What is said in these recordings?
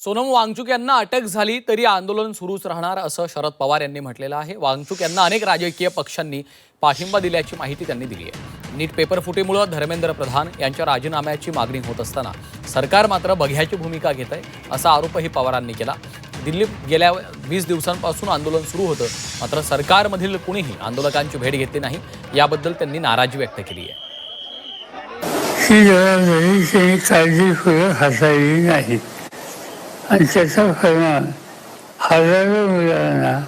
सोनम वांगचुक यांना अटक झाली तरी आंदोलन सुरूच राहणार असं शरद पवार यांनी म्हटलेलं आहे। वांगचुक यांना अनेक राजकीय पक्षांनी पाठिंबा दिल्याची माहिती त्यांनी दिली आहे। नीट पेपर फुटीमुळे धर्मेंद्र प्रधान यांच्या राजीनाम्याची मागणी होत असताना सरकार मात्र बघ्याची भूमिका घेत आहे असा आरोपही पवारांनी केला। दिल्लीत गेल्या 20 दिवसांपासून आंदोलन सुरू होतं, मात्र सरकारमधील कुणीही आंदोलकांची भेट घेतली नाही, याबद्दल त्यांनी नाराजी व्यक्त केली आहे। आणि त्याचा परिणाम हजारो मुलांना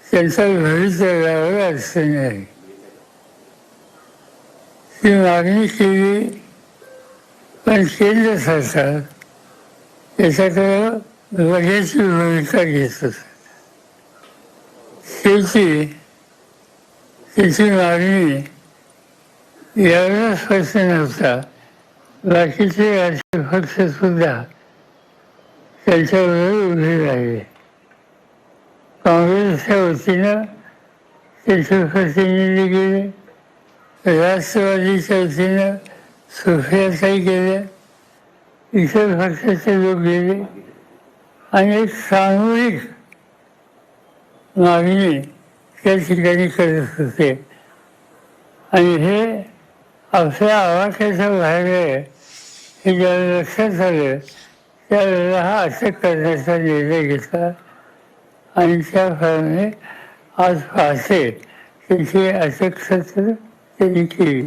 त्यांच्या घरी जगावर अडचणी आहे। ती मागणी केली, पण केंद्र सरकार त्याच्याकडे बघ्याची भूमिका घेत असत। त्याची मागणी एवढा स्पष्ट नव्हता, बाकीचे राजकीय पक्ष सुद्धा त्यांच्याबरोबर उभे राहिले। काँग्रेसच्या वतीनं त्यांचे प्रतिनिधी गेले, राष्ट्रवादीच्या वतीनं सुप्रियाताई गेल्या, इतर पक्षाचे लोक गेले आणि एक सामूहिक मागणी त्या ठिकाणी करत होते। आणि हे आपल्या आवाक्याच्या बाहेर आहे हे ज्याला लक्षात आलं त्यावेळेला हा अटक करण्याचा निर्णय घेतला आणि त्याप्रमाणे आज पहाटे त्याची अटक त्यांनी केली।